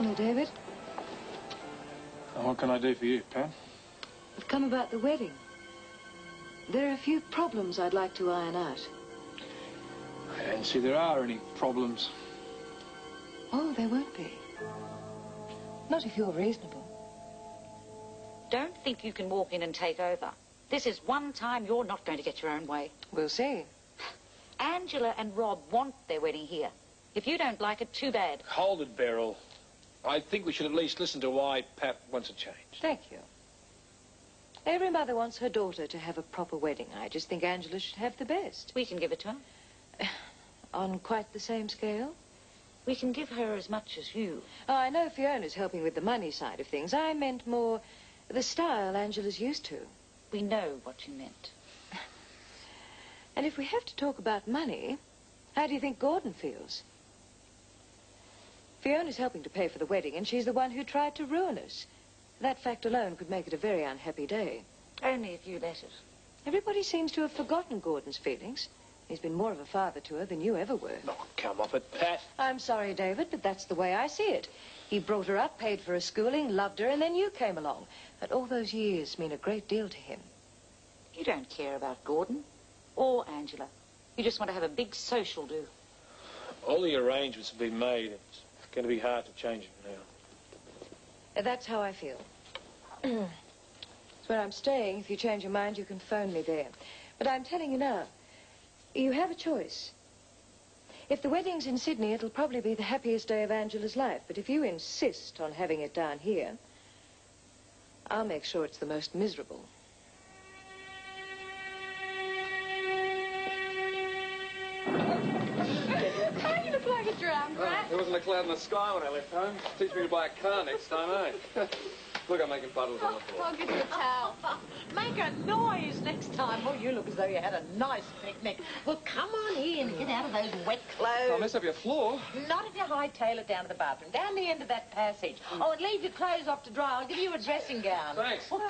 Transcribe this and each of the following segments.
Hello, David. And what can I do for you, Pat? I've come about the wedding. There are a few problems I'd like to iron out. I don't see there are any problems. Oh, there won't be. Not if you're reasonable. Don't think you can walk in and take over. This is one time you're not going to get your own way. We'll see. Angela and Rob want their wedding here. If you don't like it, too bad. Hold it, Beryl. I think we should at least listen to why Pat wants a change. Thank you. Every mother wants her daughter to have a proper wedding. I just think Angela should have the best. We can give it to her. On quite the same scale? We can give her as much as you. Oh, I know Fiona's helping with the money side of things. I meant more the style Angela's used to. We know what you meant. And if we have to talk about money, how do you think Gordon feels? Fiona's helping to pay for the wedding, and she's the one who tried to ruin us. That fact alone could make it a very unhappy day. Only if you let it. Everybody seems to have forgotten Gordon's feelings. He's been more of a father to her than you ever were. Oh, come off it, Pat. I'm sorry, David, but that's the way I see it. He brought her up, paid for her schooling, loved her, and then you came along. But all those years mean a great deal to him. You don't care about Gordon or Angela. You just want to have a big social do. All the arrangements have been made. It's going to be hard to change it now. That's how I feel. It's where I'm staying. If you change your mind, you can phone me there. But I'm telling you now, you have a choice. If the wedding's in Sydney, it'll probably be the happiest day of Angela's life. But if you insist on having it down here, I'll make sure it's the most miserable. Oh, you look like a drowned rat. There wasn't a cloud in the sky when I left home. Teach me to buy a car next time, eh? Look, I'm making puddles on the floor. I'll get you a towel. Make a noise next time. Oh, you look as though you had a nice picnic. Well, come on in and get out of those wet clothes. I'll mess up your floor. Not if you hightail it down to the bathroom, down the end of that passage. Oh, and leave your clothes off to dry. I'll give you a dressing gown. Thanks. Well,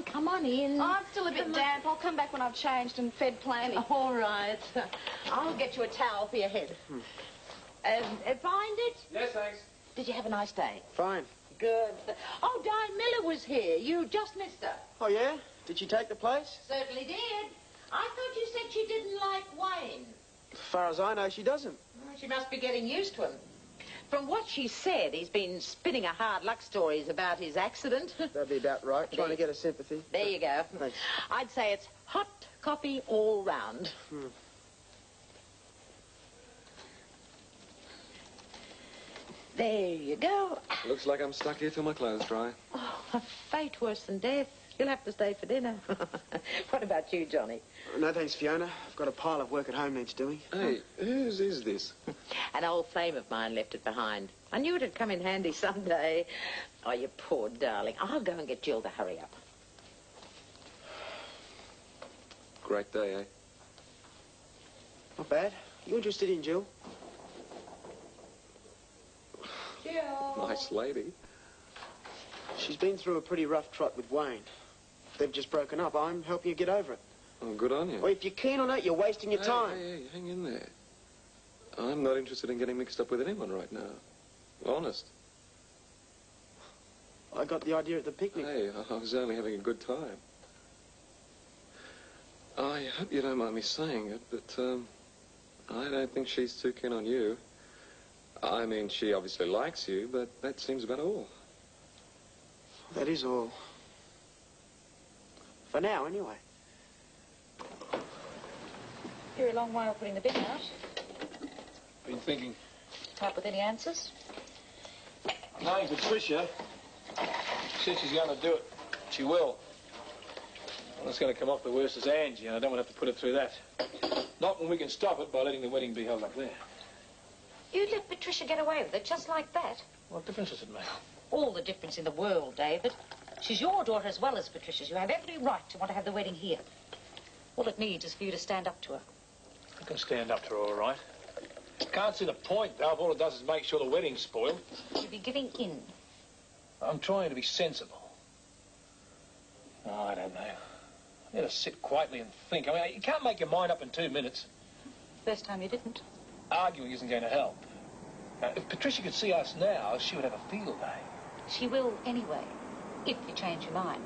come on in. Oh, I'm still a bit damp. I'll come back when I've changed and fed plenty. All right. I'll get you a towel for your head. Find it? Yes, thanks. Did you have a nice day? Fine. Good. Oh, Di Miller was here. You just missed her. Oh, yeah? Did she take the place? Certainly did. I thought you said she didn't like Wayne. As far as I know, she doesn't. Well, she must be getting used to him. From what she said, he's been spinning her hard luck stories about his accident. That'd be about right. Trying to get her sympathy. There you go. Thanks. I'd say it's hot coffee all round. There you go. Looks like I'm stuck here till my clothes dry. Oh, a fate worse than death. You'll have to stay for dinner. What about you, Johnny? No, thanks, Fiona. I've got a pile of work at home needs doing. Hey, whose is this? An old flame of mine left it behind. I knew it'd come in handy someday. Oh, you poor darling. I'll go and get Jill to hurry up. Great day, eh? Not bad. You interested in Jill? Jill. Nice lady. She's been through a pretty rough trot with Wayne. They've just broken up. I'm helping you get over it. Oh, good on you. Well, if you're keen on it, you're wasting your time. Hey, hang in there. I'm not interested in getting mixed up with anyone right now. Honest. I got the idea at the picnic. Hey, I was only having a good time. I hope you don't mind me saying it, but, I don't think she's too keen on you. I mean, she obviously likes you, but that seems about all. That is all. For now, anyway. You're a long while putting the bin out. Been thinking. Up with any answers? Knowing Patricia, she said she's going to do it. She will. Well, it's going to come off the worst as Angie, and I don't want to have to put her through that. Not when we can stop it by letting the wedding be held up there. You let Patricia get away with it just like that? What difference does it make? All the difference in the world, David. She's your daughter as well as Patricia's. You have every right to want to have the wedding here. All it needs is for you to stand up to her. I can stand up to her, all right. Can't see the point, though, if all it does is make sure the wedding's spoiled. You'll be giving in. I'm trying to be sensible. Oh, I don't know. I need to sit quietly and think. I mean, you can't make your mind up in 2 minutes. First time you didn't. Arguing isn't going to help. If Patricia could see us now, she would have a field day. She will anyway, if you change your mind.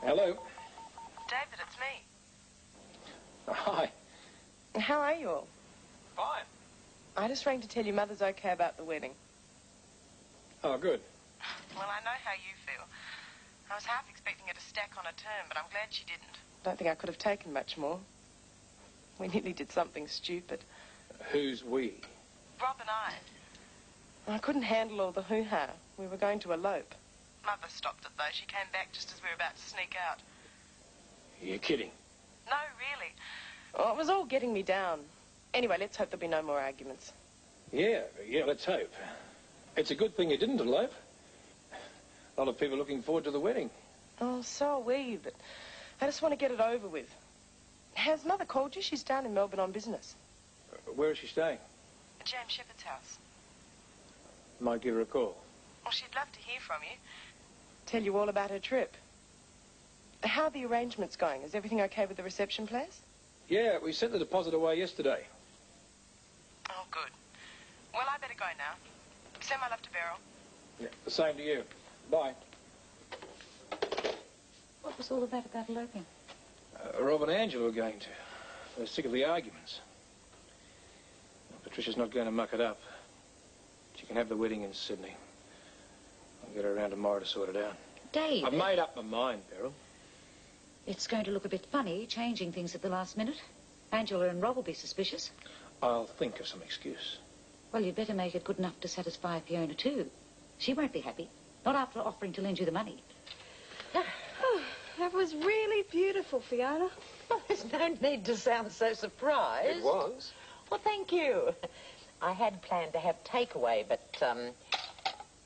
Hello. David, it's me. Hi. How are you all? Fine. I just rang to tell you Mother's okay about the wedding. Oh, good. Well, I know how you feel. I was half expecting her to stack on a turn, but I'm glad she didn't. Don't think I could have taken much more. We nearly did something stupid. Who's we? Rob and I. I couldn't handle all the hoo-ha. We were going to elope. Mother stopped it, though. She came back just as we were about to sneak out. You're kidding. No, really. Oh, it was all getting me down. Anyway, let's hope there'll be no more arguments. Yeah, let's hope. It's a good thing you didn't elope. A lot of people looking forward to the wedding. Oh, so are we, but I just want to get it over with. Has Mother called you? She's down in Melbourne on business. Where is she staying? At James Shepherd's house. Might give her a call. Well, she'd love to hear from you. Tell you all about her trip. How are the arrangements going? Is everything okay with the reception place? Yeah, we sent the deposit away yesterday. Oh, good. Well, I better go now. Send my love to Beryl. Yeah, the same to you. Bye. What was all of that about eloping? Rob and Angela are going to. They're sick of the arguments. Well, Patricia's not going to muck it up. She can have the wedding in Sydney. I'll get her around tomorrow to sort it out. Dave. I've made up my mind, Beryl. It's going to look a bit funny, changing things at the last minute. Angela and Rob will be suspicious. I'll think of some excuse. Well, you'd better make it good enough to satisfy Fiona, too. She won't be happy. Not after offering to lend you the money. Oh, that was really beautiful, Fiona. Well, there's no need to sound so surprised. It was. Well, thank you. I had planned to have takeaway, but,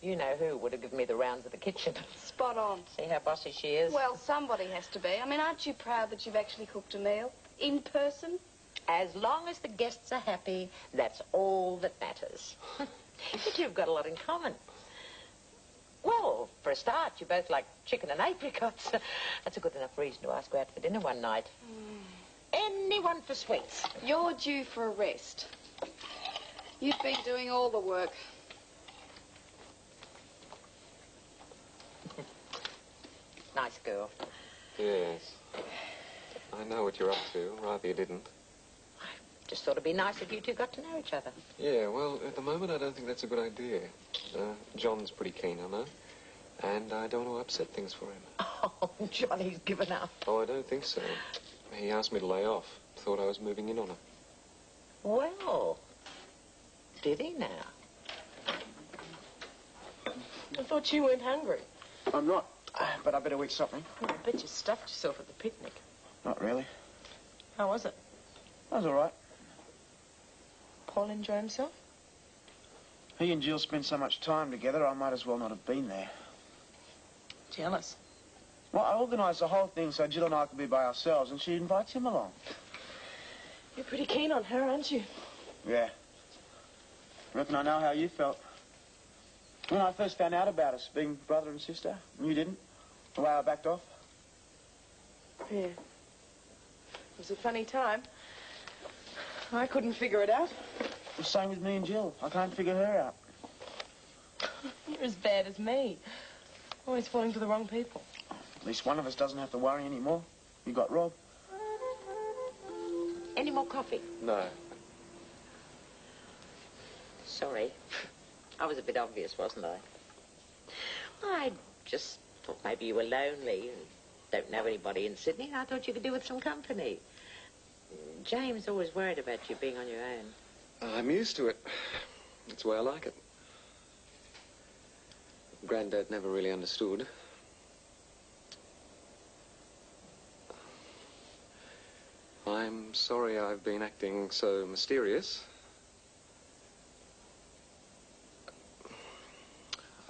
you know who would have given me the rounds of the kitchen. Spot on. See how bossy she is? Well, somebody has to be. I mean, aren't you proud that you've actually cooked a meal? In person? As long as the guests are happy, that's all that matters. You two have got a lot in common. Well, for a start, you both like chicken and apricots. That's a good enough reason to ask you out for dinner one night. Anyone for sweets? You're due for a rest. You've been doing all the work. Nice girl. Yes. I know what you're up to. Rather you didn't. Just thought it'd be nice if you two got to know each other. Yeah, well, at the moment I don't think that's a good idea. John's pretty keen, I know. And I don't want to upset things for him. Oh, Johnny's given up. Oh, I don't think so. He asked me to lay off. Thought I was moving in on him. Well, did he now? I thought you weren't hungry. I'm not, but I better eat something. I bet you stuffed yourself at the picnic. Not really. How was it? That was all right. Paul enjoy himself? He and Jill spent so much time together, I might as well not have been there. Jealous. Well, I organised the whole thing so Jill and I could be by ourselves, and she invites him along. You're pretty keen on her, aren't you? Yeah. Reckon I know how you felt. When I first found out about us, being brother and sister, and you didn't, the way I backed off. Yeah. It was a funny time. I couldn't figure it out. The same with me and Jill. I can't figure her out. You're as bad as me. Always falling for the wrong people. At least one of us doesn't have to worry anymore. You got Rob. Any more coffee? No. Sorry. I was a bit obvious, wasn't I? I just thought maybe you were lonely and don't know anybody in Sydney. I thought you could do with some company. James always worried about you being on your own. I'm used to it. That's the way I like it. Granddad never really understood. I'm sorry I've been acting so mysterious.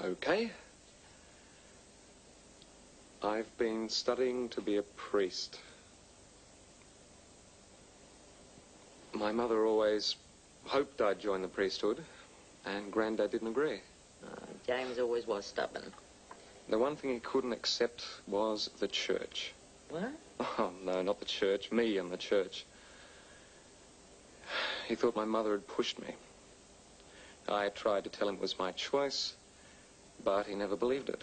Okay. I've been studying to be a priest. My mother always hoped I'd join the priesthood, and Grandad didn't agree. James always was stubborn. The one thing he couldn't accept was the church. What? Oh, no, not the church. Me and the church. He thought my mother had pushed me. I tried to tell him it was my choice, but he never believed it.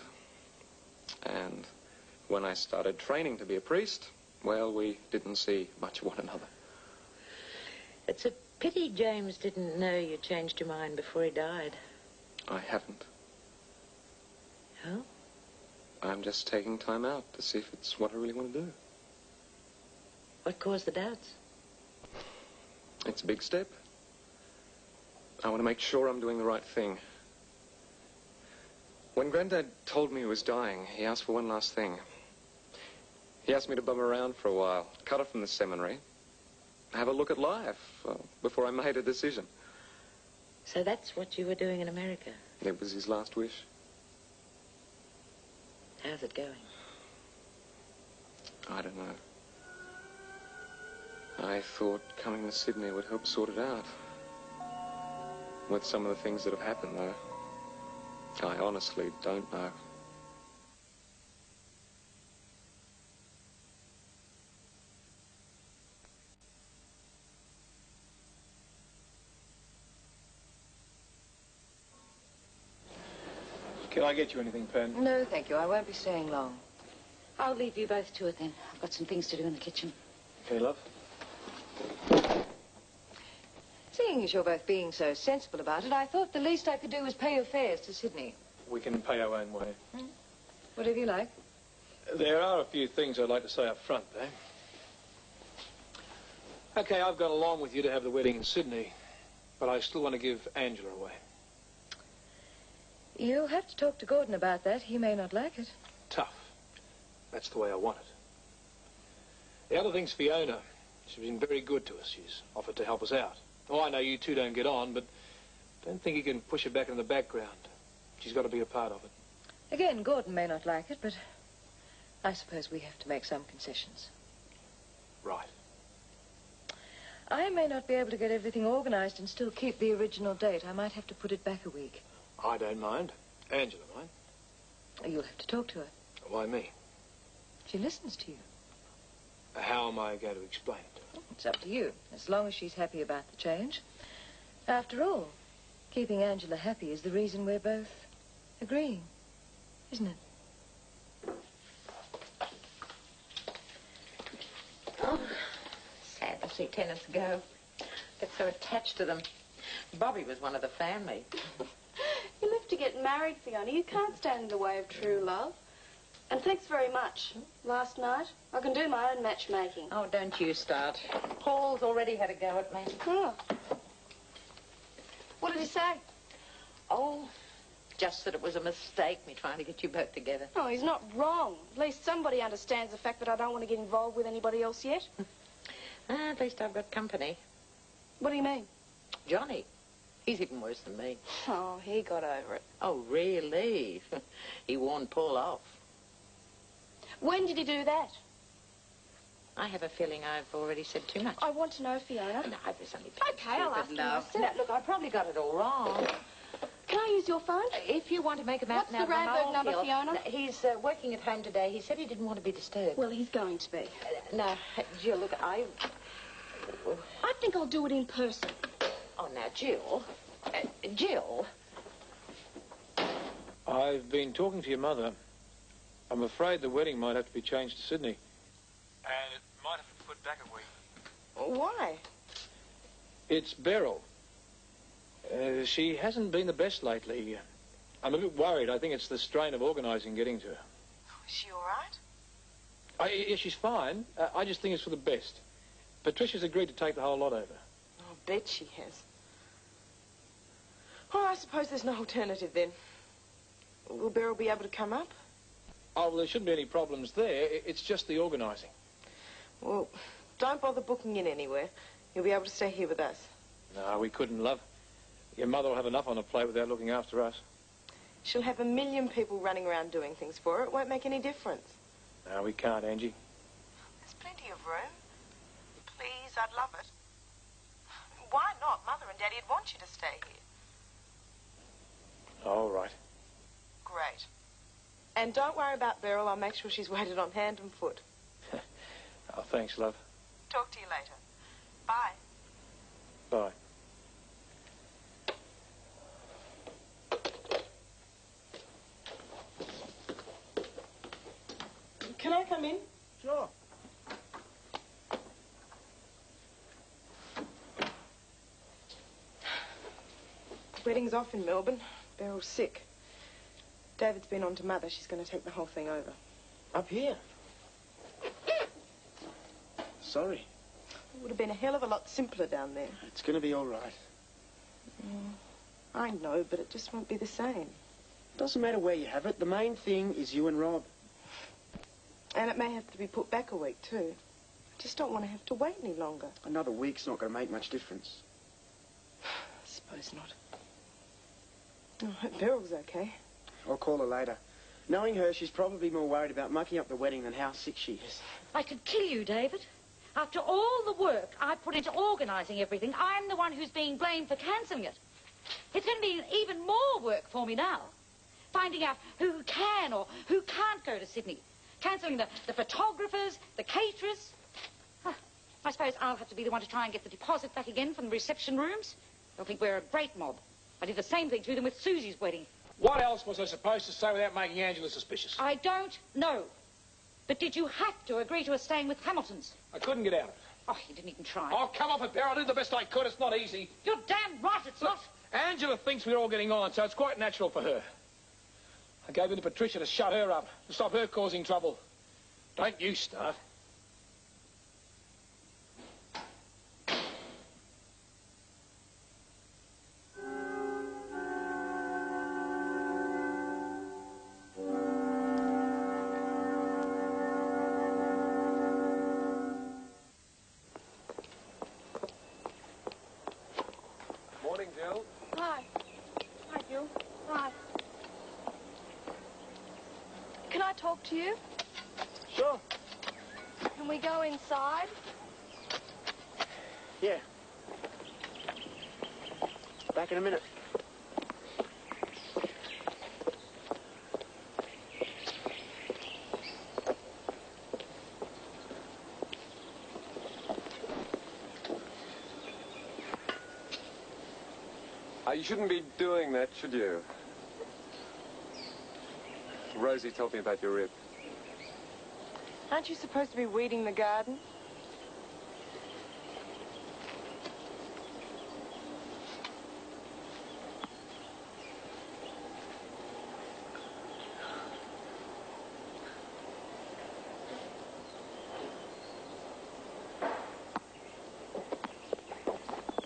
And when I started training to be a priest, well, we didn't see much of one another. It's a pity James didn't know you changed your mind before he died. I haven't. Oh? I'm just taking time out to see if it's what I really want to do. What caused the doubts? It's a big step. I want to make sure I'm doing the right thing. When Grandad told me he was dying, he asked for one last thing. He asked me to bum around for a while, cut off from the seminary, have a look at life before I made a decision. So that's what you were doing in America? It was his last wish. How's it going? I don't know. I thought coming to Sydney would help sort it out. With some of the things that have happened, though, I honestly don't know. Can I get you anything, Pen? No, thank you. I won't be staying long. I'll leave you both to it then. I've got some things to do in the kitchen. Okay, love. Seeing as you're both being so sensible about it, I thought the least I could do was pay your fares to Sydney. We can pay our own way. Whatever you like. There are a few things I'd like to say up front, though. Okay, I've gone along with you to have the wedding in Sydney, but I still want to give Angela away. You'll have to talk to Gordon about that. He may not like it. Tough. That's the way I want it. The other thing's Fiona. She's been very good to us. She's offered to help us out. Oh, I know you two don't get on, but don't think you can push her back in the background. She's got to be a part of it. Again, Gordon may not like it, but I suppose we have to make some concessions. Right. I may not be able to get everything organized and still keep the original date. I might have to put it back a week. I don't mind. Angela mind. You'll have to talk to her. Why me? She listens to you. How am I going to explain it? It's up to you, as long as she's happy about the change. After all, keeping Angela happy is the reason we're both agreeing, isn't it? Oh, sad to see tenants go. Get so attached to them. Bobby was one of the family. You live to get married, Fiona. You can't stand in the way of true love. And thanks very much. Last night, I can do my own matchmaking. Oh, don't you start. Paul's already had a go at me. Oh. What did he say? Oh, just that it was a mistake, me trying to get you both together. Oh, he's not wrong. At least somebody understands the fact that I don't want to get involved with anybody else yet. At least I've got company. What do you mean? Johnny. He's even worse than me. Oh, he got over it. Oh, really? He warned Paul off. When did he do that? I have a feeling I've already said too much. I want to know, Fiona. No, there's only... Okay, I'll ask him myself. Now, look, I probably got it all wrong. Can I use your phone? If you want to make a map What's now, the Radberg number, molehill. Fiona? He's working at home today. He said he didn't want to be disturbed. Well, he's going to be. No, Jill, look, I think I'll do it in person. Oh, now, Jill. Jill. I've been talking to your mother. I'm afraid the wedding might have to be changed to Sydney. And it might have to be put back a week. Why? It's Beryl. She hasn't been the best lately. I'm a bit worried. I think it's the strain of organising getting to her. Is she all right? Yeah, she's fine. I just think it's for the best. Patricia's agreed to take the whole lot over. I'll bet she has. Oh, I suppose there's no alternative then. Will Beryl be able to come up? Oh, well, there shouldn't be any problems there. It's just the organising. Well, don't bother booking in anywhere. You'll be able to stay here with us. No, we couldn't, love. Your mother will have enough on her plate without looking after us. She'll have a million people running around doing things for her. It won't make any difference. No, we can't, Angie. There's plenty of room. Please, I'd love it. Why not? Mother and Daddy'd want you to stay here. All right. Great. And don't worry about Beryl. I'll make sure she's waited on hand and foot. Oh, thanks, love. Talk to you later. Bye. Bye. Can I come in? Sure. Wedding's off in Melbourne. Beryl's sick. David's been on to Mother. She's going to take the whole thing over. Up here. Sorry. It would have been a hell of a lot simpler down there. It's going to be all right. I know, but it just won't be the same. Doesn't matter where you have it. The main thing is you and Rob. And it may have to be put back a week, too. I just don't want to have to wait any longer. Another week's not going to make much difference. I suppose not. Oh, I hope Beryl's okay. I'll call her later. Knowing her, she's probably more worried about mucking up the wedding than how sick she is. I could kill you, David. After all the work I put into organising everything, I'm the one who's being blamed for cancelling it. It's going to be even more work for me now. Finding out who can or who can't go to Sydney. Cancelling the photographers, the caterers. I suppose I'll have to be the one to try and get the deposit back again from the reception rooms. They'll think we're a great mob. I did the same thing to them with Susie's wedding. What else was I supposed to say without making Angela suspicious? I don't know. But did you have to agree to us staying with Hamilton's? I couldn't get out of it. Oh, you didn't even try. Oh, come off it, Beryl. I did the best I could. It's not easy. You're damn right it's not. Angela thinks we're all getting on, so it's quite natural for her. I gave in to Patricia to shut her up, to stop her causing trouble. Don't you start. Morning, Jill. Hi. Hi, Gil. Hi. Can I talk to you? Sure. Can we go inside? Yeah. Back in a minute. You shouldn't be doing that, should you? Rosie told me about your rib. Aren't you supposed to be weeding the garden?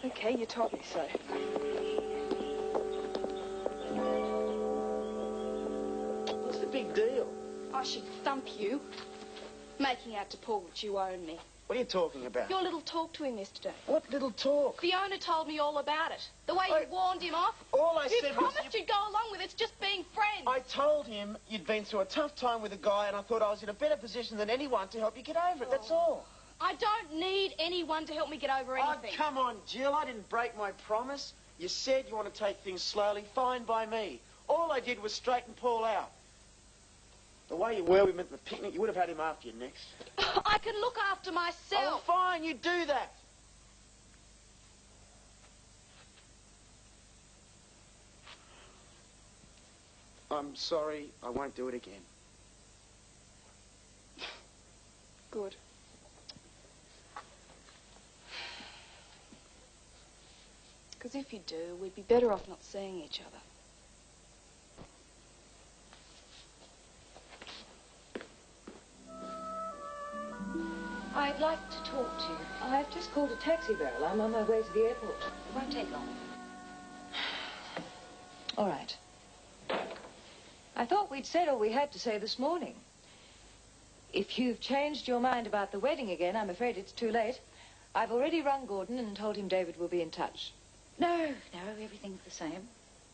Okay, you told me so. What's the big deal? I should thump you. Making out to Paul that you own me. What are you talking about? Your little talk to him yesterday. What little talk? Fiona told me all about it. The way you warned him off. All I You said was... promised you'd go along with it. It's just being friends. I told him you'd been through a tough time with a guy, and I thought I was in a better position than anyone to help you get over it. That's all. I don't need anyone to help me get over anything. Oh, come on, Jill. I didn't break my promise. You said you want to take things slowly. Fine by me. All I did was straighten Paul out. The way you were with him at the picnic, you would have had him after you next. I can look after Oh, myself. fine, you do that. I'm sorry, I won't do it again. Good. Because if you do, we'd be better off not seeing each other. I'd like to talk to you. I've just called a taxi, Beryl. I'm on my way to the airport. It won't take long. All right. I thought we'd said all we had to say this morning. If you've changed your mind about the wedding again, I'm afraid it's too late. I've already rung Gordon and told him David will be in touch. No, everything's the same.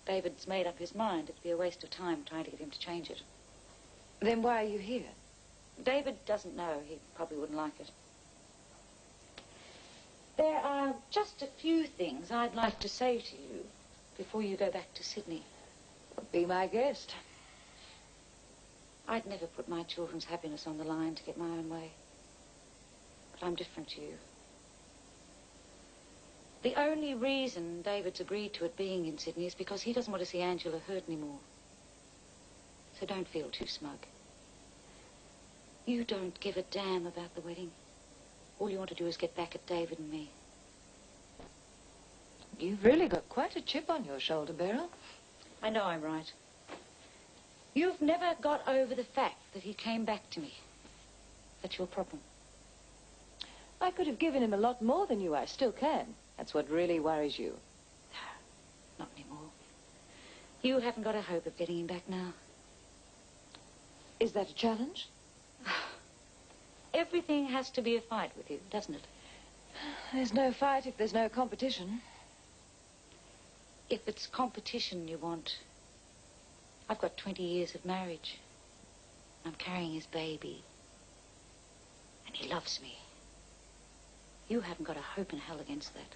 David's made up his mind. It'd be a waste of time trying to get him to change it. Then why are you here? David doesn't know. He probably wouldn't like it. There are just a few things I'd like to say to you before you go back to Sydney. Be my guest. I'd never put my children's happiness on the line to get my own way. But I'm different to you. The only reason David's agreed to it being in Sydney is because he doesn't want to see Angela hurt anymore. So don't feel too smug. You don't give a damn about the wedding. All you want to do is get back at David and me. You've really got quite a chip on your shoulder, Beryl. I know I'm right. You've never got over the fact that he came back to me. That's your problem. I could have given him a lot more than you. I still can. That's what really worries you. Not anymore. You haven't got a hope of getting him back now. Is that a challenge? Everything has to be a fight with you, doesn't it? There's no fight if there's no competition. If it's competition you want, I've got 20 years of marriage. I'm carrying his baby. And he loves me. You haven't got a hope in hell against that.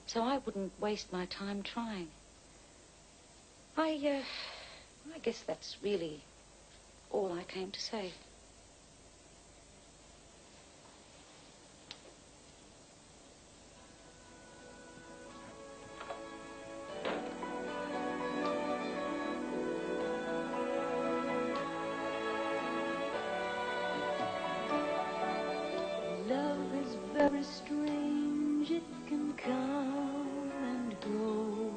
So I wouldn't waste my time trying. I guess that's really all I came to say. Love is very strange. It can come and go.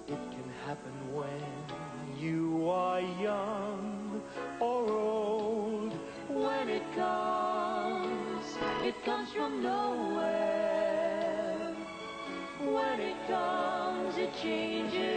It can happen when you are young or old. When it comes from nowhere. When it comes, it changes